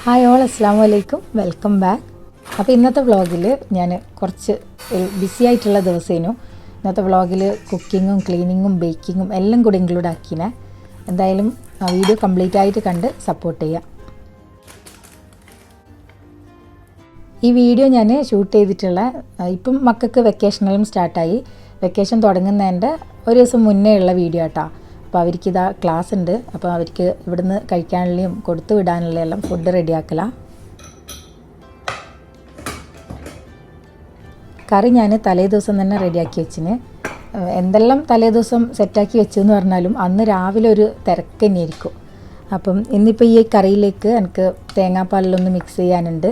Hi all, അസ്സാമു അലൈക്കും, welcome back. അപ്പോൾ ഇന്നത്തെ വ്ളോഗിൽ ഞാൻ കുറച്ച് ബിസി ആയിട്ടുള്ള ദിവസേനു. ഇന്നത്തെ വ്ളോഗിൽ കുക്കിങ്ങും ക്ലീനിങ്ങും ബേക്കിങ്ങും എല്ലാം കൂടി ഇൻക്ലൂഡ് ആക്കിനെ. എന്തായാലും വീഡിയോ കംപ്ലീറ്റ് ആയിട്ട് കണ്ട് സപ്പോർട്ട് ചെയ്യുക. ഈ വീഡിയോ ഞാൻ ഷൂട്ട് ചെയ്തിട്ടുള്ള ഇപ്പം മക്കൾക്ക് വെക്കേഷനെല്ലാം സ്റ്റാർട്ടായി. വെക്കേഷൻ തുടങ്ങുന്നതിൻ്റെ ഒരു ദിവസം മുന്നേ ഉള്ള വീഡിയോ കേട്ടോ. അപ്പോൾ അവർക്കിതാ ക്ലാസ് ഉണ്ട്. അപ്പോൾ അവർക്ക് ഇവിടുന്ന് കഴിക്കാനുള്ളതും കൊടുത്തു വിടാനുള്ള എല്ലാം ഫുഡ് റെഡിയാക്കലാണ്. കറി ഞാൻ തലേ ദിവസം തന്നെ റെഡിയാക്കി വെച്ചിന്. എന്തെല്ലാം തലേ ദിവസം സെറ്റാക്കി വെച്ചെന്ന് പറഞ്ഞാലും അന്ന് രാവിലെ ഒരു തിരക്ക് തന്നെയായിരിക്കും. അപ്പം ഇന്നിപ്പോൾ ഈ കറിയിലേക്ക് എനിക്ക് തേങ്ങാപ്പാലിലൊന്ന് മിക്സ് ചെയ്യാനുണ്ട്.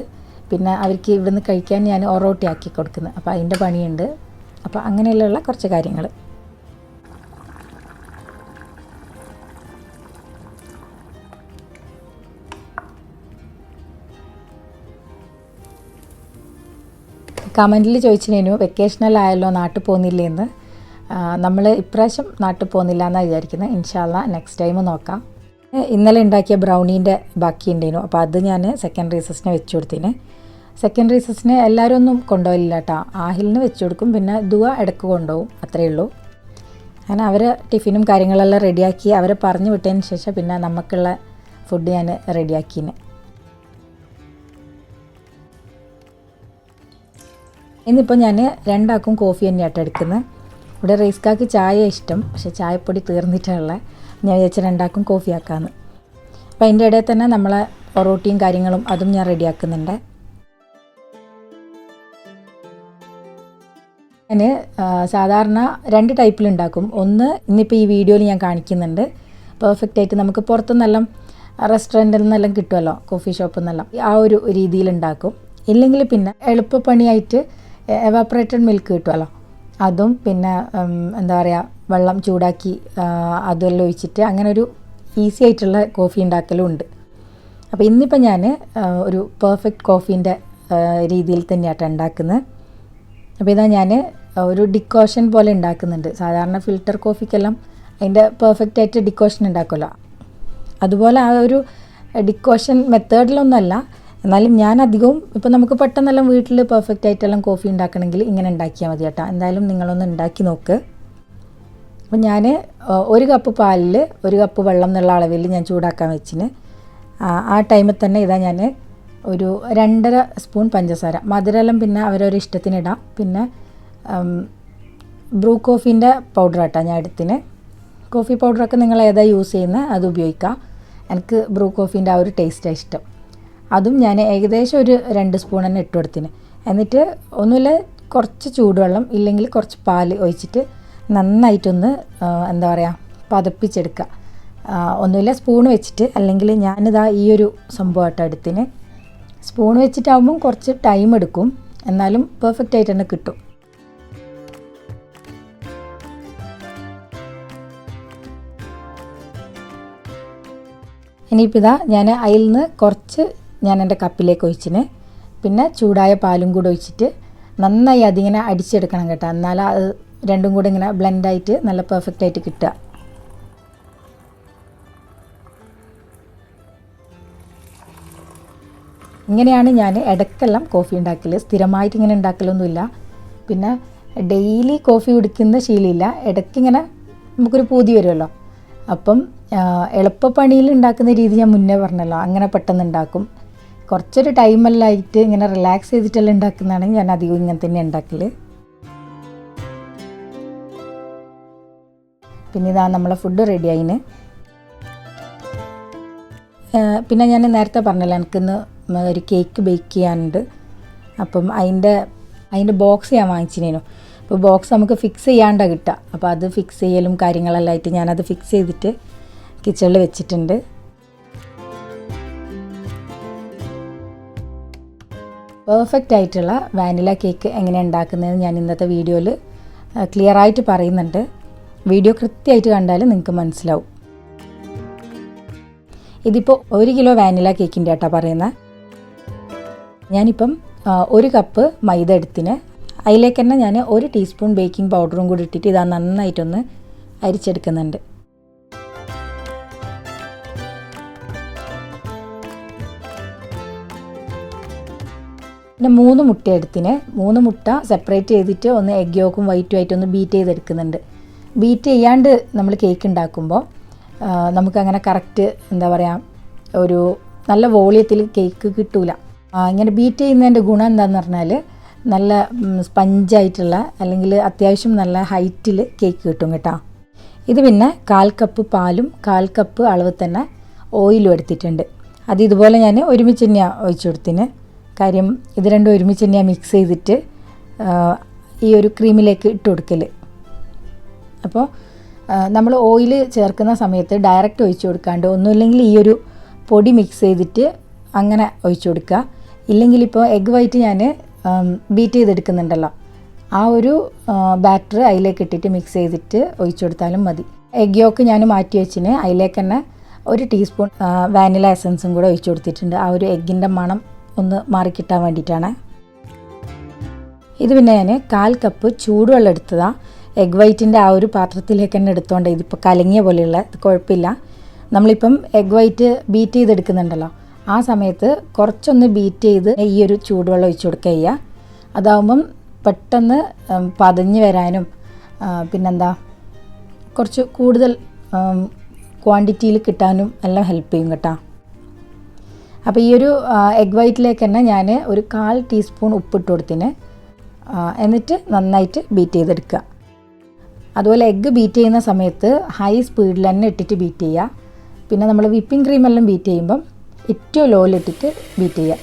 പിന്നെ അവർക്ക് ഇവിടുന്ന് കഴിക്കാൻ ഞാൻ ഒറോട്ടി ആക്കി കൊടുക്കുന്നത്. അപ്പോൾ അതിൻ്റെ പണിയുണ്ട്. അപ്പോൾ അങ്ങനെയുള്ള കുറച്ച് കാര്യങ്ങൾ. കമൻറ്റിൽ ചോദിച്ചിനു വെക്കേഷനലായല്ലോ നാട്ടിൽ പോകുന്നില്ലേന്ന്. നമ്മൾ ഇപ്രാവശ്യം നാട്ടിൽ പോകുന്നില്ല എന്നാണ് വിചാരിക്കുന്നത്. ഇൻഷാ അല്ലാഹ് നെക്സ്റ്റ് ടൈം നോക്കാം. ഇന്നലെ ഉണ്ടാക്കിയ ബ്രൗണീൻ്റെ ബാക്കി ഉണ്ടായിരുന്നു. അപ്പോൾ അത് ഞാൻ സെക്കൻഡ് റീസസിന് വെച്ച് കൊടുത്തിന്. സെക്കൻഡ് റീസസിന് എല്ലാവരും ഒന്നും കൊണ്ടുപോയില്ല കേട്ടോ. ആഹിലിന് വെച്ച് കൊടുക്കും, പിന്നെ ദുവ ഇടയ്ക്ക് കൊണ്ടുപോകും, അത്രയേ ഉള്ളൂ. അങ്ങനെ അവരെ ടിഫിനും കാര്യങ്ങളെല്ലാം റെഡിയാക്കി അവരെ പറഞ്ഞു വിട്ടതിന് ശേഷം പിന്നെ നമുക്കുള്ള ഫുഡ് ഞാൻ റെഡിയാക്കിന്. ഇന്നിപ്പോൾ ഞാൻ രണ്ടാക്കും കോഫി തന്നെയായിട്ട് എടുക്കുന്നത്. ഇവിടെ റൈസ്കാക്ക് ചായ ഇഷ്ടം, പക്ഷേ ചായപ്പൊടി തീർന്നിട്ടുള്ള ഞാൻ വിചാരിച്ച രണ്ടാക്കും കോഫി ആക്കാമെന്ന്. അപ്പോൾ അതിൻ്റെ ഇടയിൽ തന്നെ നമ്മളെ പൊറോട്ടിയും കാര്യങ്ങളും അതും ഞാൻ റെഡിയാക്കുന്നുണ്ട്. ഞാൻ സാധാരണ രണ്ട് ടൈപ്പിലുണ്ടാക്കും. ഒന്ന് ഇന്നിപ്പോൾ ഈ വീഡിയോയിൽ ഞാൻ കാണിക്കുന്നുണ്ട്. പെർഫെക്റ്റ് ആയിട്ട് നമുക്ക് പുറത്തുനിന്നെല്ലാം റെസ്റ്റോറൻറ്റിൽ നിന്നെല്ലാം കിട്ടുമല്ലോ, കോഫി ഷോപ്പിൽ നിന്നെല്ലാം, ആ ഒരു രീതിയിലുണ്ടാക്കും. ഇല്ലെങ്കിൽ പിന്നെ എളുപ്പപ്പണിയായിട്ട് എവാപ്പറേറ്റഡ് മിൽക്ക് കിട്ടുമല്ലോ, അതും പിന്നെ എന്താ പറയുക വെള്ളം ചൂടാക്കി അതെല്ലാം ഒഴിച്ചിട്ട് അങ്ങനെ ഒരു ഈസി ആയിട്ടുള്ള കോഫി ഉണ്ടാക്കലും ഉണ്ട്. അപ്പോൾ ഇന്നിപ്പോൾ ഞാൻ ഒരു പെർഫെക്റ്റ് കോഫീൻ്റെ രീതിയിൽ തന്നെയായിട്ട് ഉണ്ടാക്കുന്നത്. അപ്പോൾ ഇതാ ഞാൻ ഒരു ഡിക്കോഷൻ പോലെ ഉണ്ടാക്കുന്നുണ്ട്. സാധാരണ ഫിൽറ്റർ കോഫിക്കെല്ലാം അതിൻ്റെ പെർഫെക്റ്റ് ആയിട്ട് ഡിക്കോഷൻ ഉണ്ടാക്കുമല്ലോ, അതുപോലെ ആ ഒരു ഡിക്കോഷൻ മെത്തേഡിലൊന്നുമല്ല. എന്നാലും ഞാൻ അധികവും ഇപ്പോൾ നമുക്ക് പെട്ടെന്നെല്ലാം വീട്ടിൽ പെർഫെക്റ്റ് ആയിട്ടെല്ലാം കോഫി ഉണ്ടാക്കണമെങ്കിൽ ഇങ്ങനെ ഉണ്ടാക്കിയാൽ മതി കേട്ടോ. എന്തായാലും നിങ്ങളൊന്ന് ഉണ്ടാക്കി നോക്ക്. അപ്പോൾ ഞാൻ ഒരു കപ്പ് പാലിൽ ഒരു കപ്പ് വെള്ളം എന്നുള്ള അളവിൽ ഞാൻ ചൂടാക്കാൻ വെച്ചിന്. ആ ടൈമിൽ തന്നെ ഇതാ ഞാൻ ഒരു 2.5 സ്പൂൺ പഞ്ചസാര, മധുരമെല്ലാം പിന്നെ അവരൊരു ഇഷ്ടത്തിനിടാം. പിന്നെ ബ്രൂ കോഫീൻ്റെ പൗഡർ കേട്ടോ ഞാൻ എടുത്തിന്. കോഫി പൗഡറൊക്കെ നിങ്ങൾ ഏതാ യൂസ് ചെയ്യുന്നത് അത് ഉപയോഗിക്കാം. എനിക്ക് ബ്രൂ കോഫീൻ്റെ ആ ഒരു ടേസ്റ്റാണ് ഇഷ്ടം. അതും ഞാൻ ഏകദേശം ഒരു 2 സ്പൂൺ തന്നെ ഇട്ട് കൊടുത്തിന്. എന്നിട്ട് ഒന്നുമില്ല കുറച്ച് ചൂടുവെള്ളം ഇല്ലെങ്കിൽ കുറച്ച് പാൽ ഒഴിച്ചിട്ട് നന്നായിട്ടൊന്ന് എന്താ പറയുക പതപ്പിച്ചെടുക്കുക. ഒന്നുമില്ല സ്പൂൺ വെച്ചിട്ട്, അല്ലെങ്കിൽ ഞാനിതാ ഈ ഒരു സംഭവമായിട്ട് എടുത്തിന്. സ്പൂൺ വെച്ചിട്ടാകുമ്പം കുറച്ച് ടൈം എടുക്കും, എന്നാലും പെർഫെക്റ്റ് ആയിട്ട് തന്നെ കിട്ടും. ഇനിയിപ്പോൾ ഇതാ ഞാൻ അതിൽ നിന്ന് കുറച്ച് ഞാൻ എൻ്റെ കപ്പിലേക്ക് ഒഴിച്ചിന്. പിന്നെ ചൂടായ പാലും കൂടെ ഒഴിച്ചിട്ട് നന്നായി അതിങ്ങനെ അടിച്ചെടുക്കണം കേട്ടോ. എന്നാൽ അത് രണ്ടും കൂടെ ഇങ്ങനെ ബ്ലെൻഡായിട്ട് നല്ല പെർഫെക്റ്റ് ആയിട്ട് കിട്ടുക. ഇങ്ങനെയാണ് ഞാൻ ഇടയ്ക്കെല്ലാം കോഫി ഉണ്ടാക്കൽ. സ്ഥിരമായിട്ട് ഇങ്ങനെ ഉണ്ടാക്കലൊന്നുമില്ല. പിന്നെ ഡെയിലി കോഫി കുടിക്കുന്ന ശീലമില്ല. ഇടയ്ക്കിങ്ങനെ നമുക്കൊരു പൂതി വരുമല്ലോ. അപ്പം എളുപ്പപ്പണിയിൽ ഉണ്ടാക്കുന്ന രീതി ഞാൻ മുന്നേ പറഞ്ഞല്ലോ, അങ്ങനെ പെട്ടെന്ന് ഉണ്ടാക്കും. കുറച്ചൊരു ടൈമെല്ലാം ആയിട്ട് ഇങ്ങനെ റിലാക്സ് ചെയ്തിട്ടെല്ലാം ഉണ്ടാക്കുന്നതാണെങ്കിൽ ഞാൻ അധികം ഇങ്ങനെ തന്നെ ഉണ്ടാക്കൽ. പിന്നെ ഇതാ നമ്മളെ ഫുഡ് റെഡി ആയിന്. പിന്നെ ഞാൻ നേരത്തെ പറഞ്ഞല്ലോ എനിക്കിന്ന് ഒരു കേക്ക് ബേക്ക് ചെയ്യാനുണ്ട്. അപ്പം അതിൻ്റെ ബോക്സ് ഞാൻ വാങ്ങിച്ചിനു. അപ്പോൾ ബോക്സ് നമുക്ക് ഫിക്സ് ചെയ്യാണ്ടാണ് കിട്ടുക. അപ്പോൾ അത് ഫിക്സ് ചെയ്യലും കാര്യങ്ങളെല്ലാം ആയിട്ട് ഞാനത് ഫിക്സ് ചെയ്തിട്ട് കിച്ചണിൽ വെച്ചിട്ടുണ്ട്. പെർഫെക്റ്റ് ആയിട്ടുള്ള വാനില കേക്ക് എങ്ങനെ ഉണ്ടാക്കുന്നതെന്ന് ഞാൻ ഇന്നത്തെ വീഡിയോയിൽ ക്ലിയറായിട്ട് പറയുന്നുണ്ട്. വീഡിയോ കൃത്യമായിട്ട് കണ്ടാൽ നിങ്ങൾക്ക് മനസ്സിലാവും. ഇതിപ്പോൾ 1 കിലോ വാനില കേക്കിൻ്റെ ആട്ടോ പറയുന്നത്. ഞാനിപ്പം 1 കപ്പ് മൈദ എടുത്തിന്. അതിലേക്ക് തന്നെ ഞാൻ 1 ടീസ്പൂൺ ബേക്കിംഗ് പൗഡറും കൂടി ഇട്ടിട്ട് ഇതാ നന്നായിട്ടൊന്ന് അരിച്ചെടുക്കുന്നുണ്ട്. പിന്നെ 3 മുട്ട എടുത്തിന്. 3 മുട്ട സെപ്പറേറ്റ് ചെയ്തിട്ട് ഒന്ന് എഗ് യോക്കും വൈറ്റും ആയിട്ട് ഒന്ന് ബീറ്റ് ചെയ്തെടുക്കുന്നുണ്ട്. ബീറ്റ് ചെയ്യാണ്ട് നമ്മൾ കേക്ക് ഉണ്ടാക്കുമ്പോൾ നമുക്കങ്ങനെ കറക്റ്റ് എന്താ പറയുക ഒരു നല്ല വോളിയത്തിൽ കേക്ക് കിട്ടൂല. ഇങ്ങനെ ബീറ്റ് ചെയ്യുന്നതിൻ്റെ ഗുണം എന്താണെന്ന് പറഞ്ഞാൽ നല്ല സ്പഞ്ചായിട്ടുള്ള അല്ലെങ്കിൽ അത്യാവശ്യം നല്ല ഹൈറ്റിൽ കേക്ക് കിട്ടും കേട്ടോ. ഇത് പിന്നെ 1/4 കപ്പ് പാലും 1/4 കപ്പ് അളവ് തന്നെ ഓയിലും എടുത്തിട്ടുണ്ട്. അത് ഇതുപോലെ ഞാൻ ഒരുമിച്ച് തന്നെയാണ് ഒഴിച്ചു കൊടുത്തിന്. കാര്യം ഇത് രണ്ടും ഒരുമിച്ച് തന്നെയാണ് മിക്സ് ചെയ്തിട്ട് ഈ ഒരു ക്രീമിലേക്ക് ഇട്ട് കൊടുക്കൽ. അപ്പോൾ നമ്മൾ ഓയിൽ ചേർക്കുന്ന സമയത്ത് ഡയറക്റ്റ് ഒഴിച്ചു കൊടുക്കാണ്ട് ഒന്നുമില്ലെങ്കിൽ ഈ ഒരു പൊടി മിക്സ് ചെയ്തിട്ട് അങ്ങനെ ഒഴിച്ചു കൊടുക്കുക. ഇല്ലെങ്കിൽ ഇപ്പോൾ എഗ് വൈറ്റ് ഞാൻ ബീറ്റ് ചെയ്തെടുക്കുന്നുണ്ടല്ലോ, ആ ഒരു ബാറ്റർ അതിലേക്ക് ഇട്ടിട്ട് മിക്സ് ചെയ്തിട്ട് ഒഴിച്ചു കൊടുത്താലും മതി. എഗ് യോക്ക് ഞാൻ മാറ്റി വെച്ചിന് അതിലേക്ക് തന്നെ 1 ടീസ്പൂൺ വാനില എസൻസും കൂടെ ഒഴിച്ചു കൊടുത്തിട്ടുണ്ട്. ആ ഒരു എഗ്ഗിൻ്റെ മണം ഒന്ന് മാറിക്കിട്ടാൻ വേണ്ടിയിട്ടാണ്. ഇത് പിന്നെ ഞാൻ 1/4 കപ്പ് ചൂടുവെള്ളം എടുത്തതാണ്. എഗ് വൈറ്റിൻ്റെ ആ ഒരു പാത്രത്തിലേക്ക് തന്നെ എടുത്തോണ്ട് ഇതിപ്പോൾ കലങ്ങിയ പോലെയുള്ള കുഴപ്പമില്ല. നമ്മളിപ്പം എഗ് വൈറ്റ് ബീറ്റ് ചെയ്തെടുക്കുന്നുണ്ടല്ലോ, ആ സമയത്ത് കുറച്ചൊന്ന് ബീറ്റ് ചെയ്ത് ഈ ഒരു ചൂടുവെള്ളം ഒഴിച്ചു കൊടുക്കുക ചെയ്യുക. അതാവുമ്പം പെട്ടെന്ന് പതഞ്ഞ് വരാനും പിന്നെന്താ കുറച്ച് കൂടുതൽ ക്വാണ്ടിറ്റിയിൽ കിട്ടാനും എല്ലാം ഹെൽപ്പ് ചെയ്യും കേട്ടോ. അപ്പോൾ ഈ ഒരു എഗ് വൈറ്റിലേക്ക് തന്നെ ഞാൻ ഒരു 1/4 ടീസ്പൂൺ ഉപ്പിട്ട് കൊടുത്തിന്. എന്നിട്ട് നന്നായിട്ട് ബീറ്റ് ചെയ്തെടുക്കുക. അതുപോലെ എഗ്ഗ് ബീറ്റ് ചെയ്യുന്ന സമയത്ത് ഹൈ സ്പീഡിൽ തന്നെ ഇട്ടിട്ട് ബീറ്റ് ചെയ്യുക. പിന്നെ നമ്മൾ വിപ്പിംഗ് ക്രീമെല്ലാം ബീറ്റ് ചെയ്യുമ്പം ഏറ്റവും ലോയിലിട്ടിട്ട് ബീറ്റ് ചെയ്യുക.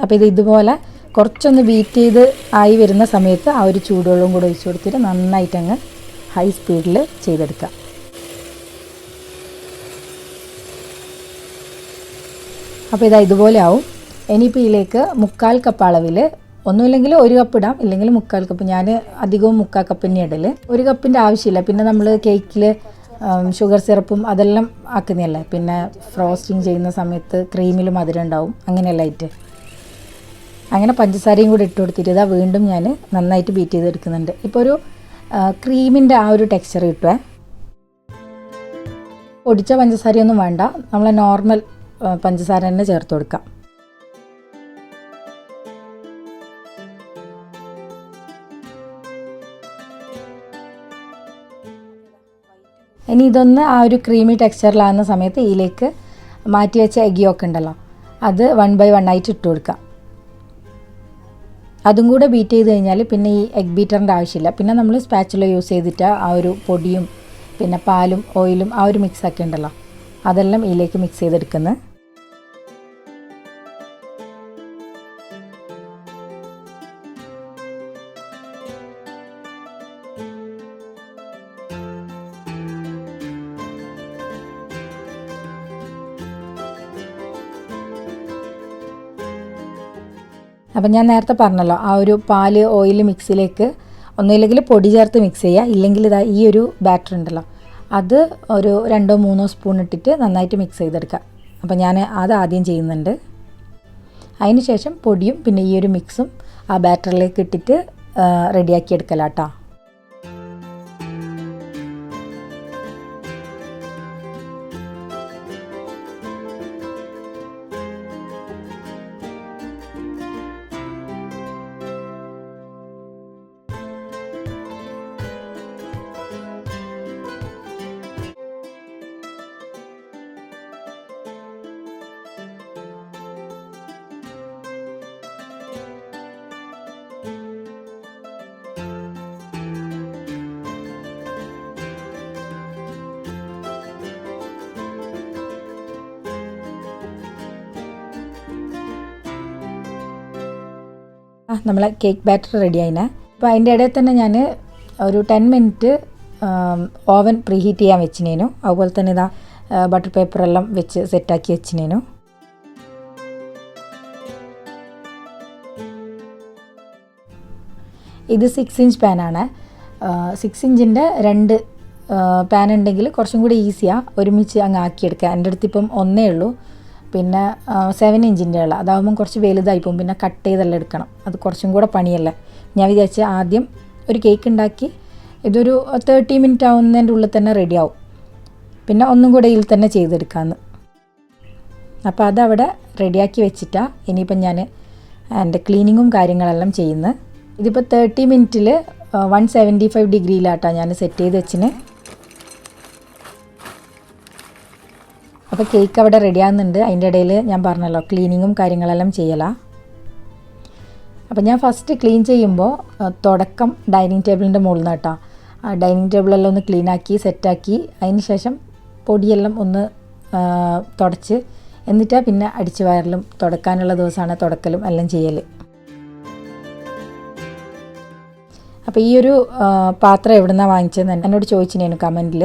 അപ്പോൾ ഇത് ഇതുപോലെ കുറച്ചൊന്ന് ബീറ്റ് ചെയ്ത് ആയി വരുന്ന സമയത്ത് ആ ഒരു ചൂടുവെള്ളവും കൂടെ ഒഴിച്ച് കൊടുത്തിട്ട് നന്നായിട്ട് അങ്ങ് ഹൈ സ്പീഡിൽ ചെയ്തെടുക്കുക. അപ്പോൾ ഇതാ ഇതുപോലെ ആവും. ഇനിയിപ്പോൾ ഇതിലേക്ക് 1/4 കപ്പ് അളവിൽ ഒന്നുമില്ലെങ്കിൽ 1 കപ്പ് ഇടാം, ഇല്ലെങ്കിൽ 1/4 കപ്പ്. ഞാൻ അധികവും 1/4 കപ്പ് തന്നെ ഇടൽ. 1 കപ്പിൻ്റെ ആവശ്യമില്ല. പിന്നെ നമ്മൾ കേക്കിൽ ഷുഗർ സിറപ്പും അതെല്ലാം ആക്കുന്നതല്ലേ, പിന്നെ ഫ്രോസ്റ്റിങ് ചെയ്യുന്ന സമയത്ത് ക്രീമിൽ മധുരം ഉണ്ടാവും, അങ്ങനെയല്ല ആയിട്ട്. അങ്ങനെ പഞ്ചസാരയും കൂടി ഇട്ട് കൊടുത്തിട്ട് ഇതാ വീണ്ടും ഞാൻ നന്നായിട്ട് ബീറ്റ് ചെയ്തെടുക്കുന്നുണ്ട്. ഇപ്പോൾ ഒരു ക്രീമിൻ്റെ ആ ഒരു ടെക്സ്ചർ കിട്ടുമേ. പൊടിച്ച പഞ്ചസാരയൊന്നും വേണ്ട, നമ്മളെ നോർമൽ പഞ്ചസാര തന്നെ ചേർത്ത് കൊടുക്കാം. ഇനി ഇതൊന്ന് ആ ഒരു ക്രീമി ടെക്സ്ചറിലാകുന്ന സമയത്ത് ഇതിലേക്ക് മാറ്റി വെച്ച എഗ് യോക്ക് ഉണ്ടല്ലോ, അത് 1 by 1 ആയിട്ട് ഇട്ട് കൊടുക്കാം. അതും കൂടെ ബീറ്റ് ചെയ്ത് കഴിഞ്ഞാൽ പിന്നെ ഈ എഗ് ബീറ്ററിൻ്റെ ആവശ്യമില്ല. പിന്നെ നമ്മൾ സ്പാച്ചുല യൂസ് ചെയ്തിട്ട് ആ ഒരു പൊടിയും പിന്നെ പാലും ഓയിലും ആ ഒരു മിക്സൊക്കെ ഉണ്ടല്ലോ, അതെല്ലാം ഇതിലേക്ക് മിക്സ് ചെയ്തെടുക്കുന്നത്. അപ്പം ഞാൻ നേരത്തെ പറഞ്ഞല്ലോ, ആ ഒരു പാല് ഓയിൽ മിക്സിലേക്ക് ഒന്നുമില്ലെങ്കിൽ പൊടി ചേർത്ത് മിക്സ് ചെയ്യുക, ഇല്ലെങ്കിൽ ഇതാ ഈ ഒരു ബാറ്റർ ഉണ്ടല്ലോ അത് ഒരു 2-3 സ്പൂൺ ഇട്ടിട്ട് നന്നായിട്ട് മിക്സ് ചെയ്തെടുക്കുക. അപ്പം ഞാൻ അത് ആദ്യം ചെയ്യുന്നുണ്ട്. അതിന് ശേഷം പൊടിയും പിന്നെ ഈ ഒരു മിക്സും ആ ബാറ്ററിലേക്ക് ഇട്ടിട്ട് റെഡിയാക്കി എടുക്കലാട്ടോ. നമ്മളെ കേക്ക് ബാറ്റർ റെഡി ആയിനെ. അപ്പോൾ അതിൻ്റെ ഇടയിൽ തന്നെ ഞാൻ ഒരു 10 മിനിറ്റ് ഓവൻ പ്രീ ഹീറ്റ് ചെയ്യാൻ വെച്ചിനേനു. അതുപോലെ തന്നെ ഇതാ ബട്ടർ പേപ്പറെല്ലാം വെച്ച് സെറ്റാക്കി വെച്ചിനേനു. ഇത് 6 ഇഞ്ച് പാനാണ്. 6 ഇഞ്ചിൻ്റെ 2 പാൻ ഉണ്ടെങ്കിൽ കുറച്ചും കൂടി ഈസിയാണ് ഒരുമിച്ച് അങ്ങ് ആക്കിയെടുക്കുക. എൻ്റെ അടുത്ത് ഇപ്പം ഒന്നേ ഉള്ളൂ. പിന്നെ 7 ഇഞ്ചിൻ്റെ ഉള്ള അതാകുമ്പം കുറച്ച് വലുതായി പോകും, പിന്നെ കട്ട് ചെയ്തെല്ലാം എടുക്കണം, അത് കുറച്ചും കൂടെ പണിയല്ലേ. ഞാൻ വിചാരിച്ച ആദ്യം ഒരു കേക്ക് ഉണ്ടാക്കി ഇതൊരു 30 മിനിറ്റ് ആവുന്നതിൻ്റെ ഉള്ളിൽ തന്നെ റെഡിയാവും. പിന്നെ ഒന്നും കൂടെ ഇതിൽ തന്നെ ചെയ്തെടുക്കാമെന്ന്. അപ്പോൾ അതവിടെ റെഡിയാക്കി വെച്ചിട്ടാണ് ഇനിയിപ്പം ഞാൻ എൻ്റെ ക്ലീനിങ്ങും കാര്യങ്ങളെല്ലാം ചെയ്യുന്നത്. ഇതിപ്പോൾ 30 മിനിറ്റിൽ 175 ഡിഗ്രിയിലാട്ടാണ് ഞാൻ സെറ്റ് ചെയ്ത് വെച്ചിന്. അപ്പോൾ കേക്ക് അവിടെ റെഡിയാകുന്നുണ്ട്. അതിൻ്റെ ഇടയിൽ ഞാൻ പറഞ്ഞല്ലോ ക്ലീനിങ്ങും കാര്യങ്ങളെല്ലാം ചെയ്യലാണ്. അപ്പോൾ ഞാൻ ഫസ്റ്റ് ക്ലീൻ ചെയ്യുമ്പോൾ തുടക്കം ഡൈനിങ് ടേബിളിൻ്റെ മുകളിൽ നിന്ന് കേട്ടോ. ഡൈനിങ് ടേബിളെല്ലാം ഒന്ന് ക്ലീനാക്കി സെറ്റാക്കി അതിന് ശേഷം പൊടിയെല്ലാം ഒന്ന് തുടച്ച് എന്നിട്ടാണ് പിന്നെ അടിച്ചു വാരലും തുടക്കാനുള്ള ദിവസമാണ് തുടക്കലും എല്ലാം ചെയ്യൽ. അപ്പോൾ ഈ ഒരു പാത്രം എവിടെ നിന്നാണ് വാങ്ങിച്ചതെന്ന് എന്നോട് ചോദിച്ചിരുന്നു കമൻറ്റിൽ.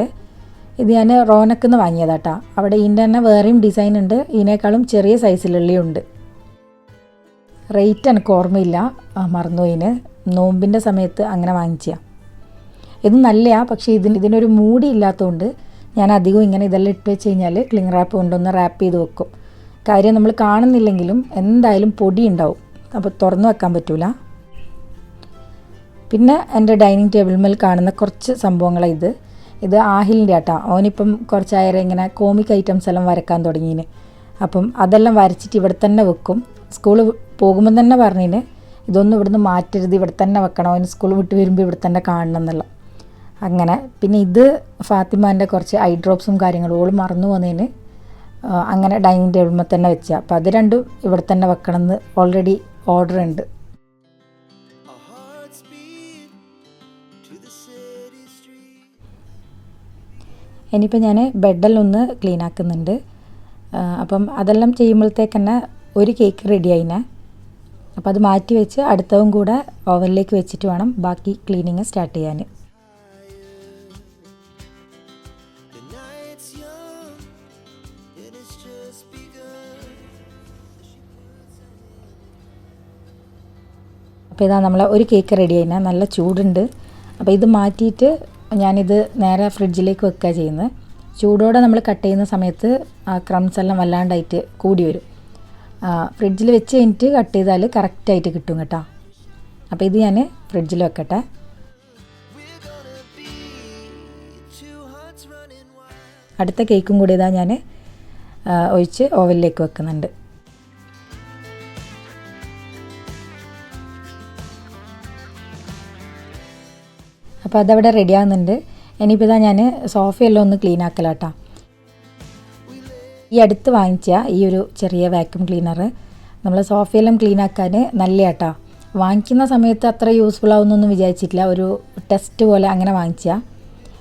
ഇത് ഞാൻ റോനക്കിൽ നിന്ന് വാങ്ങിയതാട്ടോ. അവിടെ ഇതിൻ്റെ തന്നെ വേറെയും ഡിസൈൻ ഉണ്ട്, ഇതിനേക്കാളും ചെറിയ സൈസിലുള്ളിയുണ്ട്. റേറ്റ് എനിക്ക് ഓർമ്മയില്ല, മറന്നുപോയിന്. നോമ്പിൻ്റെ സമയത്ത് അങ്ങനെ വാങ്ങിച്ചാൽ. ഇത് നല്ലതാണ്, പക്ഷേ ഇതിനൊരു മൂടി ഇല്ലാത്തതുകൊണ്ട് ഞാൻ അധികം ഇങ്ങനെ ഇതെല്ലാം ഇട്ട് വെച്ച് കഴിഞ്ഞാൽ ക്ലിംഗ് റാപ്പ് കൊണ്ടൊന്ന് റാപ്പ് ചെയ്ത് വെക്കും. കാര്യം നമ്മൾ കാണുന്നില്ലെങ്കിലും എന്തായാലും പൊടി ഉണ്ടാവും, അപ്പോൾ തുറന്നു വെക്കാൻ പറ്റില്ല. പിന്നെ എൻ്റെ ഡൈനിങ് ടേബിൾ മേൽ കാണുന്ന കുറച്ച് സംഭവങ്ങളാണ് ഇത് ആഹിലിൻ്റെ ആട്ടാ. ഓനിപ്പം കുറച്ചായേരം ഇങ്ങനെ കോമിക് ഐറ്റംസ് എല്ലാം വരക്കാൻ തുടങ്ങിയിന്. അപ്പം അതെല്ലാം വരച്ചിട്ട് ഇവിടെ തന്നെ വെക്കും. സ്കൂൾ പോകുമ്പം തന്നെ പറഞ്ഞിന് ഇതൊന്നും ഇവിടുന്ന് മാറ്റരുത്, ഇവിടെ തന്നെ വെക്കണം, അവന് സ്കൂൾ വിട്ട് വരുമ്പോൾ ഇവിടെ തന്നെ കാണണം എന്നുള്ള. അങ്ങനെ പിന്നെ ഇത് ഫാത്തിമാൻ്റെ കുറച്ച് ഐ ഡ്രോപ്സും കാര്യങ്ങളും ഓൾ മറന്നു പോകുന്നതിന് അങ്ങനെ ഡൈനിങ് ടേബിളിൽ തന്നെ വെച്ചാൽ. അപ്പോൾ അത് രണ്ടും ഇവിടെ തന്നെ വെക്കണമെന്ന് ഓൾറെഡി ഓർഡർ ഉണ്ട്. ഇനിയിപ്പോൾ ഞാൻ ബെഡെല്ലാം ഒന്ന് ക്ലീൻ ആക്കുന്നുണ്ട്. അപ്പം അതെല്ലാം ചെയ്യുമ്പോഴത്തേക്ക് തന്നെ ഒരു കേക്ക് റെഡി ആയിനെ. അപ്പോൾ അത് മാറ്റി വെച്ച് അടുത്തതും കൂടെ ഓവനിലേക്ക് വെച്ചിട്ട് വേണം ബാക്കി ക്ലീനിങ് സ്റ്റാർട്ട് ചെയ്യാൻ. അപ്പോൾ ഇതാ നമ്മളെ ഒരു കേക്ക് റെഡി ആയിനെ, നല്ല ചൂടുണ്ട്. അപ്പോൾ ഇത് മാറ്റിയിട്ട് ഞാനിത് നേരെ ഫ്രിഡ്ജിലേക്ക് വെക്കുക ചെയ്യുന്നത്. ചൂടോടെ നമ്മൾ കട്ട് ചെയ്യുന്ന സമയത്ത് ആ ക്രംസ് എല്ലാം വല്ലാണ്ടായിട്ട് കൂടി വരും. ഫ്രിഡ്ജിൽ വെച്ച് കഴിഞ്ഞിട്ട് കട്ട് ചെയ്താൽ കറക്റ്റായിട്ട് കിട്ടും കേട്ടോ. അപ്പോൾ ഇത് ഞാൻ ഫ്രിഡ്ജിൽ വെക്കട്ടെ. അടുത്ത കേക്കും കൂടി ഇതാ ഞാൻ ഒഴിച്ച് ഓവനിലേക്ക് വെക്കുന്നുണ്ട്. അപ്പോൾ അതവിടെ റെഡി ആകുന്നുണ്ട്. ഇനിയിപ്പോൾ ഇതാ ഞാൻ സോഫയെല്ലാം ഒന്ന് ക്ലീൻ ആക്കലാട്ടാ. ഈ അടുത്ത് വാങ്ങിച്ച ഈ ഒരു ചെറിയ വാക്യൂം ക്ലീനർ നമ്മൾ സോഫയെല്ലാം ക്ലീൻ ആക്കാൻ നല്ലതാട്ടാ. വാങ്ങിക്കുന്ന സമയത്ത് അത്ര യൂസ്ഫുൾ ആവുന്നൊന്നും വിചാരിച്ചിട്ടില്ല, ഒരു ടെസ്റ്റ് പോലെ അങ്ങനെ വാങ്ങിച്ചാൽ.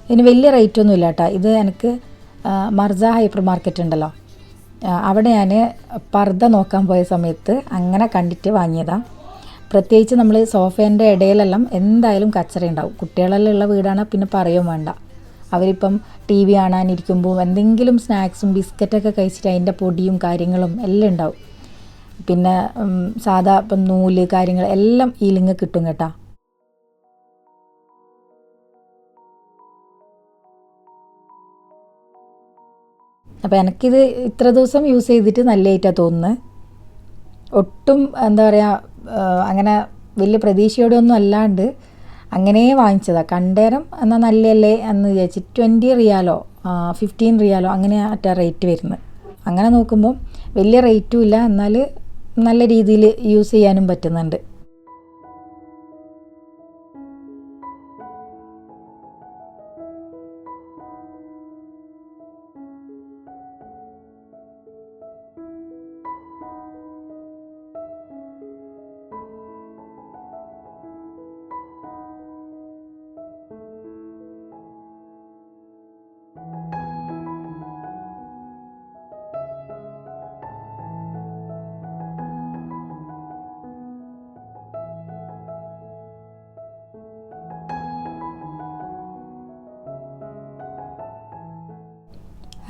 ഇതിന് വലിയ റേറ്റൊന്നും ഇല്ല കേട്ടോ. ഇത് എനിക്ക് മർസ ഹൈപ്പർ മാർക്കറ്റ് ഉണ്ടല്ലോ, അവിടെ ഞാൻ പർദ്ദ നോക്കാൻ പോയ സമയത്ത് അങ്ങനെ കണ്ടിട്ട് വാങ്ങിയതാണ്. പ്രത്യേകിച്ച് നമ്മൾ സോഫേൻ്റെ ഇടയിലെല്ലാം എന്തായാലും കച്ചറ ഉണ്ടാവും. കുട്ടികളെല്ലാം ഉള്ള വീടാണ്, പിന്നെ പറയുകയും വേണ്ട. അവരിപ്പം ടി വി കാണാനിരിക്കുമ്പോൾ എന്തെങ്കിലും സ്നാക്സും ബിസ്ക്കറ്റൊക്കെ കഴിച്ചിട്ട് അതിൻ്റെ പൊടിയും കാര്യങ്ങളും എല്ലാം ഉണ്ടാവും. പിന്നെ സാധാ ഇപ്പം നൂല് കാര്യങ്ങൾ എല്ലാം ഈ ലിങ്ക് കിട്ടും കേട്ടോ. അപ്പോൾ എനിക്കിത് ഇത്ര ദിവസം യൂസ് ചെയ്തിട്ട് നല്ലതായിട്ടാണ് തോന്നുന്നത്. ഒട്ടും എന്താ പറയുക അങ്ങനെ വലിയ പ്രതീക്ഷയോടെയൊന്നും അല്ലാണ്ട് അങ്ങനെ വാങ്ങിച്ചതാണ്. കണ്ടേരം എന്നാൽ നല്ലല്ലേ എന്ന് വിചാരിച്ച് 20 റിയാലോ 15 റിയാലോ അങ്ങനെ അറ്റ റേറ്റ് വരുന്നത്. അങ്ങനെ നോക്കുമ്പോൾ വലിയ റേറ്റും ഇല്ല, എന്നാൽ നല്ല രീതിയിൽ യൂസ് ചെയ്യാനും പറ്റുന്നുണ്ട്.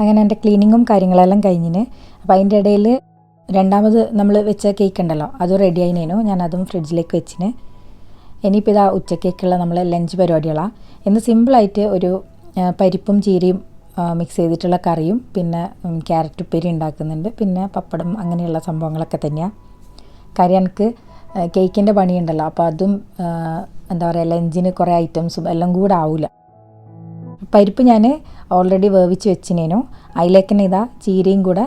അങ്ങനെ എൻ്റെ ക്ലീനിങ്ങും കാര്യങ്ങളെല്ലാം കഴിഞ്ഞിന്. അപ്പോൾ അതിൻ്റെ ഇടയിൽ രണ്ടാമത് നമ്മൾ വെച്ച കേക്ക് ഉണ്ടല്ലോ, അത് റെഡി ആയിനേനു. ഞാൻ അതും ഫ്രിഡ്ജിലേക്ക് വെച്ചിന്. ഇനിയിപ്പോൾ ഇതാ ഉച്ചക്കേക്കുള്ള നമ്മൾ ലഞ്ച് പരിപാടികളാണ്. ഇന്ന് സിമ്പിളായിട്ട് ഒരു പരിപ്പും ചീരയും മിക്സ് ചെയ്തിട്ടുള്ള കറിയും പിന്നെ ക്യാരറ്റ് ഉപ്പേരി ഉണ്ടാക്കുന്നുണ്ട്. പിന്നെ പപ്പടം അങ്ങനെയുള്ള സംഭവങ്ങളൊക്കെ തന്നെയാണ്. കാര്യം എനിക്ക് കേക്കിൻ്റെ പണിയുണ്ടല്ലോ, അപ്പോൾ അതും എന്താ പറയുക ലഞ്ചിന് കുറേ ഐറ്റംസും എല്ലാം കൂടെ ആവില്ല. പരിപ്പ് ഞാൻ ഓൾറെഡി വേവിച്ച് വെച്ചിനേനു. അതിലേക്ക് തന്നെ ഇതാ ചീരയും കൂടെ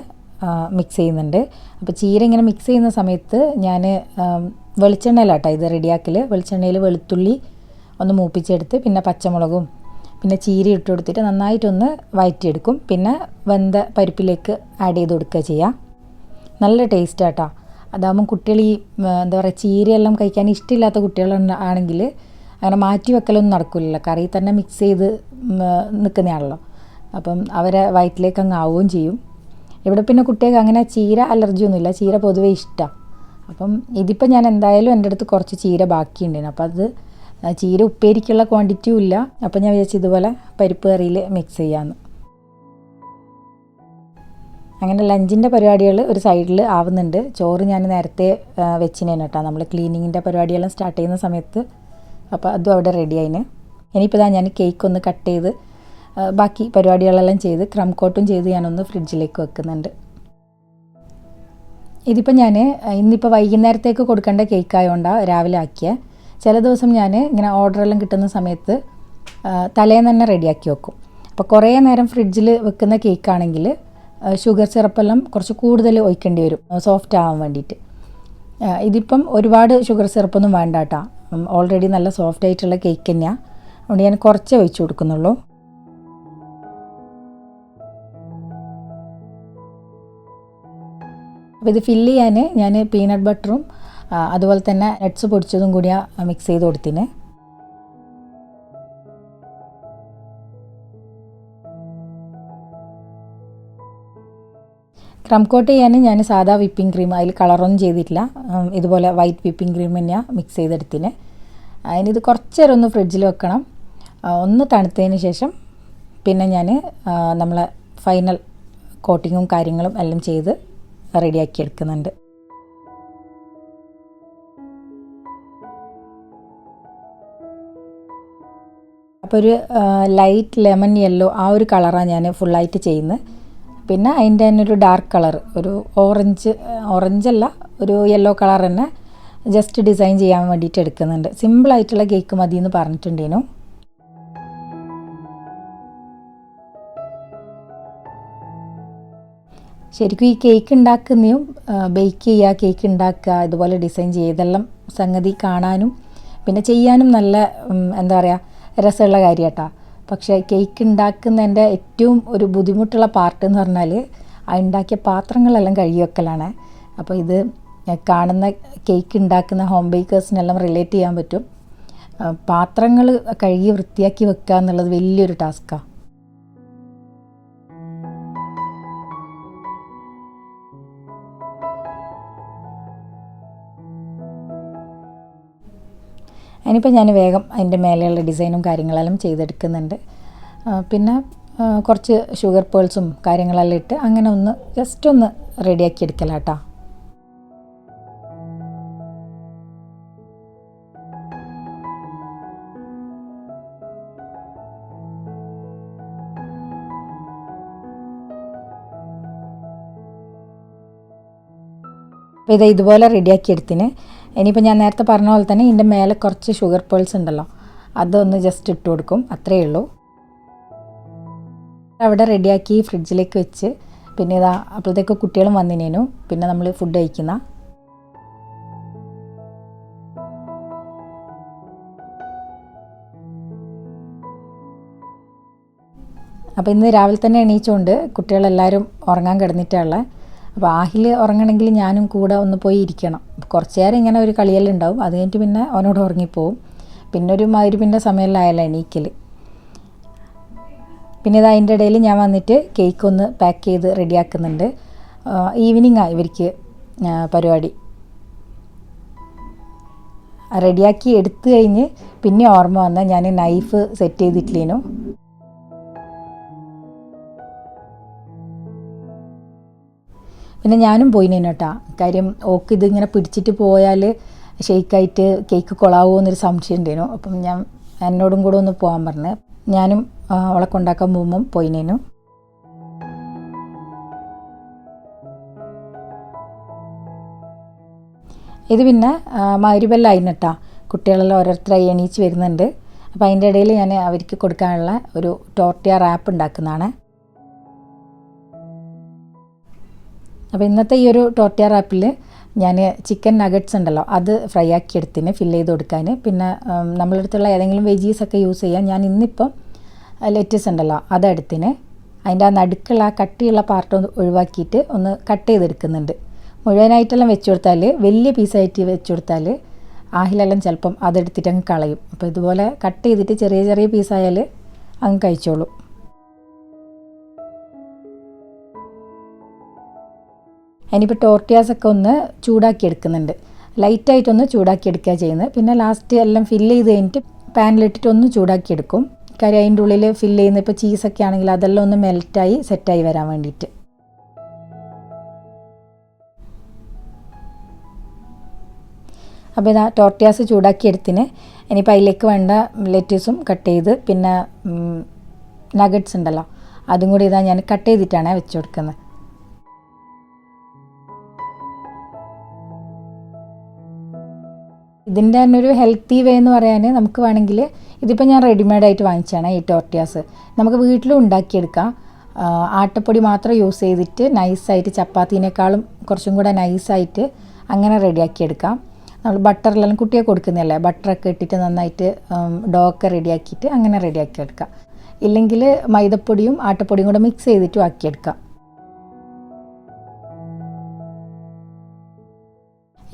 മിക്സ് ചെയ്യുന്നുണ്ട്. അപ്പോൾ ചീര ഇങ്ങനെ മിക്സ് ചെയ്യുന്ന സമയത്ത് ഞാൻ വെളിച്ചെണ്ണയിലാട്ടോ ഇത് റെഡിയാക്കൽ. വെളിച്ചെണ്ണയിൽ വെളുത്തുള്ളി ഒന്ന് മൂപ്പിച്ചെടുത്ത് പിന്നെ പച്ചമുളകും പിന്നെ ചീര ഇട്ട് കൊടുത്തിട്ട് നന്നായിട്ടൊന്ന് വഴറ്റിയെടുക്കും. പിന്നെ വെന്ത പരിപ്പിലേക്ക് ആഡ് ചെയ്ത് കൊടുക്കുക ചെയ്യുക. നല്ല ടേസ്റ്റാട്ടോ. അതാകുമ്പം കുട്ടികൾ ഈ എന്താ പറയുക ചീരയെല്ലാം കഴിക്കാൻ ഇഷ്ടമില്ലാത്ത കുട്ടികൾ ആണെങ്കിൽ അങ്ങനെ മാറ്റി വെക്കലൊന്നും നടക്കില്ലല്ലോ, കറി തന്നെ മിക്സ് ചെയ്ത് നിൽക്കുന്നതാണല്ലോ. അപ്പം അവരെ വയറ്റിലേക്ക് അങ്ങ് ആവുകയും ചെയ്യും. ഇവിടെ പിന്നെ കുട്ടികൾക്ക് അങ്ങനെ ചീര അലർജിയൊന്നുമില്ല, ചീര പൊതുവേ ഇഷ്ടമാണ്. അപ്പം ഇതിപ്പോൾ ഞാൻ എന്തായാലും എൻ്റെ അടുത്ത് കുറച്ച് ചീര ബാക്കിയുണ്ടായിരുന്നു. അപ്പോൾ അത് ചീര ഉപ്പേരിക്കുള്ള ക്വാണ്ടിറ്റിയും ഇല്ല. അപ്പോൾ ഞാൻ വിചാരിച്ചു ഇതുപോലെ പരിപ്പ് കറിയിൽ മിക്സ് ചെയ്യാമെന്ന്. അങ്ങനെ ലഞ്ചിൻ്റെ പരിപാടികൾ ഒരു സൈഡിൽ ആവുന്നുണ്ട്. ചോറ് ഞാൻ നേരത്തെ വെച്ചിനേന് കേട്ടോ, നമ്മൾ ക്ലീനിങ്ങിൻ്റെ പരിപാടിയെല്ലാം സ്റ്റാർട്ട് ചെയ്യുന്ന സമയത്ത്. അപ്പോൾ അതും അവിടെ റെഡി ആയിന്. ഇനിയിപ്പോൾ ഞാൻ കേക്ക് ഒന്ന് കട്ട് ചെയ്ത് ബാക്കി പരിപാടികളെല്ലാം ചെയ്ത് ക്രം കോട്ടും ചെയ്ത് ഞാനൊന്ന് ഫ്രിഡ്ജിലേക്ക് വെക്കുന്നുണ്ട്. ഇതിപ്പോൾ ഞാൻ ഇന്നിപ്പോൾ വൈകുന്നേരത്തേക്ക് കൊടുക്കേണ്ട കേക്കായതുകൊണ്ടാണ് രാവിലെ ആക്കിയത്. ചില ദിവസം ഞാൻ ഇങ്ങനെ ഓർഡറെല്ലാം കിട്ടുന്ന സമയത്ത് തലേന്ന് തന്നെ റെഡിയാക്കി വെക്കും. അപ്പോൾ കുറേ നേരം ഫ്രിഡ്ജിൽ വെക്കുന്ന കേക്കാണെങ്കിൽ ഷുഗർ സിറപ്പെല്ലാം കുറച്ച് കൂടുതൽ ഒഴിക്കേണ്ടി വരും സോഫ്റ്റ് ആവാൻ വേണ്ടിയിട്ട്. ഇതിപ്പം ഒരുപാട് ഷുഗർ സിറപ്പൊന്നും വേണ്ട കേട്ടോ, ഓൾറെഡി നല്ല സോഫ്റ്റ് ആയിട്ടുള്ള കേക്ക് തന്നെയാണ്. അതുകൊണ്ട് ഞാൻ കുറച്ചേ ഒഴിച്ചു കൊടുക്കുന്നുള്ളൂ. അപ്പോൾ ഇത് ഫില്ല് ചെയ്യാൻ ഞാൻ പീനട്ട് ബട്ടറും അതുപോലെ തന്നെ നട്ട്സ് പൊടിച്ചതും കൂടിയാണ് മിക്സ് ചെയ്ത് കൊടുത്തിന്. ക്രം കോട്ട് ചെയ്യാൻ ഞാൻ സാധാ വിപ്പിംഗ് ക്രീം, അതിൽ കളറൊന്നും ചെയ്തിട്ടില്ല, ഇതുപോലെ വൈറ്റ് വിപ്പിംഗ് ക്രീം തന്നെയാണ് മിക്സ് ചെയ്തെടുത്തിന്. അതിനിത് കുറച്ച് നേരം ഒന്ന് ഫ്രിഡ്ജിൽ വെക്കണം. ഒന്ന് തണുത്തതിന് ശേഷം പിന്നെ ഞാൻ നമ്മളെ ഫൈനൽ കോട്ടിങ്ങും കാര്യങ്ങളും എല്ലാം ചെയ്ത് റെഡിയാക്കി എടുക്കുന്നുണ്ട്. അപ്പോൾ ഒരു ലൈറ്റ് ലെമൺ യെല്ലോ ആ ഒരു കളറാണ് ഞാൻ ഫുള്ളായിട്ട് ചെയ്യുന്നത്. പിന്നെ അതിൻ്റെ തന്നെ ഒരു ഡാർക്ക് കളർ, ഒരു ഓറഞ്ചല്ല ഒരു യെല്ലോ കളർ തന്നെ ജസ്റ്റ് ഡിസൈൻ ചെയ്യാൻ വേണ്ടിയിട്ട് എടുക്കുന്നുണ്ട്. സിമ്പിളായിട്ടുള്ള കേക്ക് മതി എന്ന് പറഞ്ഞിട്ടുണ്ടേനു. ശരിക്കും ഈ കേക്ക് ഉണ്ടാക്കുന്നതും ബേക്ക് ചെയ്യുക, കേക്ക് ഉണ്ടാക്കുക, ഇതുപോലെ ഡിസൈൻ ചെയ്യുക, ഇതെല്ലാം സംഗതി കാണാനും പിന്നെ ചെയ്യാനും നല്ല എന്താ പറയുക രസമുള്ള കാര്യം കേട്ടോ. പക്ഷേ കേക്ക് ഉണ്ടാക്കുന്നതിൻ്റെ ഏറ്റവും ഒരു ബുദ്ധിമുട്ടുള്ള പാർട്ട് എന്ന് പറഞ്ഞാൽ ആ ഉണ്ടാക്കിയ പാത്രങ്ങളെല്ലാം കഴുകി വെക്കലാണ്. അപ്പോൾ ഇത് കാണുന്ന കേക്ക് ഉണ്ടാക്കുന്ന ഹോം ബേക്കേഴ്സിനെല്ലാം റിലേറ്റ് ചെയ്യാൻ പറ്റും. പാത്രങ്ങൾ കഴുകി വൃത്തിയാക്കി വെക്കുക എന്നുള്ളത് വലിയൊരു ടാസ്ക്കാണ്. ഇനിയിപ്പോൾ ഞാൻ വേഗം അതിൻ്റെ മേലെയുള്ള ഡിസൈനും കാര്യങ്ങളെല്ലാം ചെയ്തെടുക്കുന്നുണ്ട്. പിന്നെ കുറച്ച് ഷുഗർ പേൾസും കാര്യങ്ങളെല്ലാം ഇട്ട് അങ്ങനെ ഒന്ന് ജസ്റ്റ് ഒന്ന് റെഡിയാക്കി എടുക്കലാട്ടോ. അപ്പോൾ ഇത് ഇതുപോലെ റെഡിയാക്കി എടുത്തിന്. ഇനിയിപ്പോൾ ഞാൻ നേരത്തെ പറഞ്ഞ പോലെ തന്നെ ഇതിൻ്റെ മേലെ കുറച്ച് ഷുഗർ പേൾസ് ഉണ്ടല്ലോ, അതൊന്ന് ജസ്റ്റ് ഇട്ട് കൊടുക്കും, അത്രയേ ഉള്ളൂ. അവിടെ റെഡിയാക്കി ഫ്രിഡ്ജിലേക്ക് വെച്ച് പിന്നെ ഇതാ അപ്പോഴത്തേക്ക് കുട്ടികളും വന്നിനേനു. പിന്നെ നമ്മൾ ഫുഡ് കഴിക്കുന്ന അപ്പോൾ ഇന്ന് രാവിലെ തന്നെ എണീച്ചുകൊണ്ട് കുട്ടികളെല്ലാവരും ഉറങ്ങാൻ കിടന്നിട്ടുള്ളത്. അപ്പോൾ ആഹിൽ ഉറങ്ങണമെങ്കിൽ ഞാനും കൂടെ ഒന്ന് പോയി ഇരിക്കണം. കുറച്ച് നേരം ഇങ്ങനെ ഒരു കളിയെല്ലാം ഉണ്ടാവും, അത് കഴിഞ്ഞിട്ട് പിന്നെ അവനോട് ഉറങ്ങിപ്പോവും. പിന്നെ ഒരു മഗ്‌രിബിൻ്റെ സമയമായാലും എണീക്കൽ. പിന്നെ ഇത് അതിൻ്റെ ഇടയിൽ ഞാൻ വന്നിട്ട് കേക്ക് ഒന്ന് പാക്ക് ചെയ്ത് റെഡിയാക്കുന്നുണ്ട്. ഈവനിങ്ങാണ് ഇവർക്ക് പരിപാടി. റെഡിയാക്കി എടുത്തു കഴിഞ്ഞ് പിന്നെ ഓർമ്മ വന്നാൽ ഞാൻ നൈഫ് സെറ്റ് ചെയ്തിട്ടില്ലേനു. പിന്നെ ഞാനും പോയിനേനു കേട്ടോ. കാര്യം ഓക്ക് ഇതിങ്ങനെ പിടിച്ചിട്ട് പോയാൽ ഷെയ്ക്കായിട്ട് കേക്ക് കൊളാവുമോ എന്നൊരു സംശയം ഉണ്ടേനു. അപ്പം ഞാൻ എന്നോടും കൂടെ ഒന്ന് പോകാൻ പറഞ്ഞു. ഞാനും അവളെ കൊണ്ടാക്കാൻ പോകുമ്പം പോയിനേനു. ഇത് പിന്നെ മഗ്‌രിബെല്ലായിന് കുട്ടികളെല്ലാം ഓരോരുത്തരായി എണീച്ച് വരുന്നുണ്ട്. അപ്പോൾ അതിൻ്റെ ഇടയിൽ ഞാൻ അവർക്ക് കൊടുക്കാനുള്ള ഒരു ടോർട്ടിയ റാപ്പ് ഉണ്ടാക്കുന്നതാണ്. അപ്പോൾ ഇന്നത്തെ ഈ ഒരു ടോർട്ടിയ റാപ്പിൽ ഞാൻ ചിക്കൻ നഗറ്റ്സ് ഉണ്ടല്ലോ അത് ഫ്രൈ ആക്കി എടുത്തിന് ഫില്ല് ചെയ്ത് കൊടുക്കാൻ. പിന്നെ നമ്മളടുത്തുള്ള ഏതെങ്കിലും വെജീസൊക്കെ യൂസ് ചെയ്യാം. ഞാൻ ഇന്നിപ്പം ലെറ്റസ് ഉണ്ടല്ലോ അതെടുത്തിന്. അതിൻ്റെ ആ നടുക്കുള്ള കട്ടിയുള്ള പാർട്ട് ഒഴിവാക്കിയിട്ട് ഒന്ന് കട്ട് ചെയ്തെടുക്കുന്നുണ്ട്. മുഴുവനായിട്ടെല്ലാം വെച്ച് കൊടുത്താൽ വലിയ പീസായിട്ട് വെച്ച് കൊടുത്താൽ ആഹിലെല്ലാം ചിലപ്പം അതെടുത്തിട്ട് അങ്ങ് കളയും. അപ്പോൾ ഇതുപോലെ കട്ട് ചെയ്തിട്ട് ചെറിയ ചെറിയ പീസായാൽ അങ്ങ് കഴിച്ചോളൂ. ഇനിയിപ്പോൾ ടോർട്ടിയാസൊക്കെ ഒന്ന് ചൂടാക്കി എടുക്കുന്നുണ്ട്. ലൈറ്റായിട്ടൊന്ന് ചൂടാക്കി എടുക്കുക ചെയ്യുന്നത്. പിന്നെ ലാസ്റ്റ് എല്ലാം ഫില്ല് ചെയ്ത് കഴിഞ്ഞിട്ട് പാനിലിട്ടിട്ട് ഒന്ന് ചൂടാക്കി എടുക്കും. കാര്യം അതിൻ്റെ ഉള്ളിൽ ഫില്ല് ചെയ്യുന്ന ഇപ്പോൾ ചീസൊക്കെ ആണെങ്കിൽ അതെല്ലാം ഒന്ന് മെൽറ്റായി സെറ്റായി വരാൻ വേണ്ടിയിട്ട്. അപ്പോൾ ഇതാ ടോർട്ടിയാസ് ചൂടാക്കി എടുത്തിന്. ഇനിയിപ്പോൾ അതിലേക്ക് വേണ്ട ലെറ്റസും കട്ട് ചെയ്ത് പിന്നെ നഗറ്റ്സ് ഉണ്ടല്ലോ അതും കൂടി ഇതാ ഞാൻ കട്ട് ചെയ്തിട്ടാണ് വെച്ച് കൊടുക്കുന്നത്. ഇതിൻ്റെ തന്നെ ഒരു ഹെൽത്തി വേ എന്ന് പറയാൻ നമുക്ക് വേണമെങ്കിൽ ഇതിപ്പോൾ ഞാൻ റെഡിമെയ്ഡായിട്ട് വാങ്ങിച്ചാണ് ഈ ടോർട്ടിയാസ്. നമുക്ക് വീട്ടിലും ഉണ്ടാക്കിയെടുക്കാം. ആട്ടപ്പൊടി മാത്രം യൂസ് ചെയ്തിട്ട് നൈസായിട്ട് ചപ്പാത്തീനേക്കാളും കുറച്ചും കൂടെ നൈസായിട്ട് അങ്ങനെ റെഡിയാക്കിയെടുക്കാം. നമ്മൾ ബട്ടറിലെല്ലാം കുട്ടിയെ കൊടുക്കുന്നതല്ലേ, ബട്ടറൊക്കെ ഇട്ടിട്ട് നന്നായിട്ട് ഡോ ഒക്കെ റെഡിയാക്കിയിട്ട് അങ്ങനെ റെഡിയാക്കിയെടുക്കാം. ഇല്ലെങ്കിൽ മൈദപ്പൊടിയും ആട്ടപ്പൊടിയും കൂടെ മിക്സ് ചെയ്തിട്ടും ആക്കിയെടുക്കാം.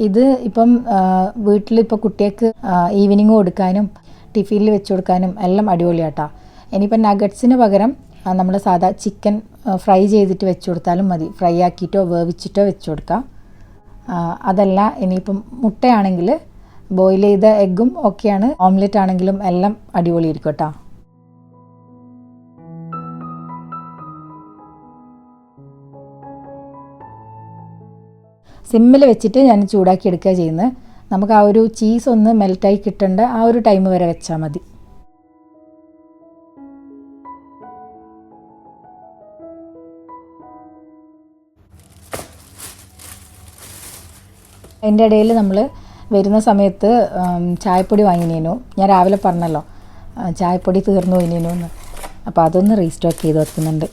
ഇത് ഇപ്പം വീട്ടിലിപ്പോൾ കുട്ടികൾക്ക് ഈവനിങ് കൊടുക്കാനും ടിഫിനിൽ വെച്ച് കൊടുക്കാനും എല്ലാം അടിപൊളിയാട്ടോ. ഇനിയിപ്പം നഗറ്റ്സിന് പകരം നമ്മൾ സാധാ ചിക്കൻ ഫ്രൈ ചെയ്തിട്ട് വെച്ച് കൊടുത്താലും മതി. ഫ്രൈ ആക്കിയിട്ടോ വേവിച്ചിട്ടോ വെച്ച് കൊടുക്കാം. അതല്ല ഇനിയിപ്പം മുട്ടയാണെങ്കിൽ ബോയിൽ ചെയ്ത എഗ്ഗും ഓക്കെയാണ്. ഓംലെറ്റ് ആണെങ്കിലും എല്ലാം അടിപൊളിയായിരിക്കും കേട്ടോ. സിമ്മിൽ വെച്ചിട്ട് ഞാൻ ചൂടാക്കി എടുക്കുക ചെയ്യുന്നത്. നമുക്ക് ആ ഒരു ചീസ് ഒന്ന് മെൽറ്റായി കിട്ടേണ്ട ആ ഒരു ടൈം വരെ വെച്ചാൽ മതി. അതിൻ്റെ ഇടയിൽ നമ്മൾ വരുന്ന സമയത്ത് ചായപ്പൊടി വാങ്ങിനേനു. ഞാൻ രാവിലെ പറഞ്ഞല്ലോ ചായപ്പൊടി തീർന്നു പോയിനേനു എന്ന്. അപ്പോൾ അതൊന്ന് റീസ്റ്റോക്ക് ചെയ്ത് വെക്കുന്നുണ്ട്.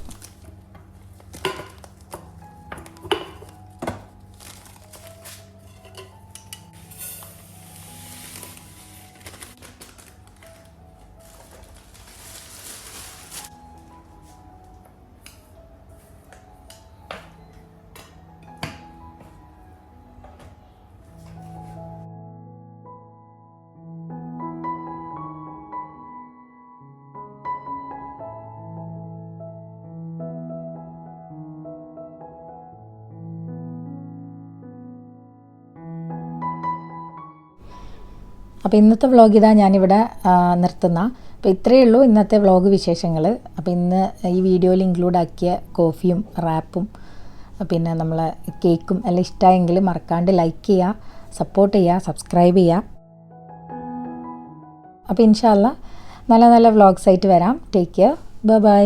അപ്പോൾ ഇന്നത്തെ വ്ളോഗ് ഇതാ ഞാനിവിടെ നിർത്തുന്ന. അപ്പോൾ ഇത്രയേ ഉള്ളൂ ഇന്നത്തെ വ്ളോഗ് വിശേഷങ്ങൾ. അപ്പോൾ ഇന്ന് ഈ വീഡിയോയിൽ ഇൻക്ലൂഡ് ആക്കിയ കോഫിയും റാപ്പും പിന്നെ നമ്മളെ കേക്കും എല്ലാം ഇഷ്ടമായെങ്കിൽ മറക്കാണ്ട് ലൈക്ക് ചെയ്യുക, സപ്പോർട്ട് ചെയ്യുക, സബ്സ്ക്രൈബ് ചെയ്യുക. അപ്പോൾ ഇൻഷാ അല്ലാ നല്ല നല്ല വ്ളോഗ്സ് ആയിട്ട് വരാം. Take care. Bye bye.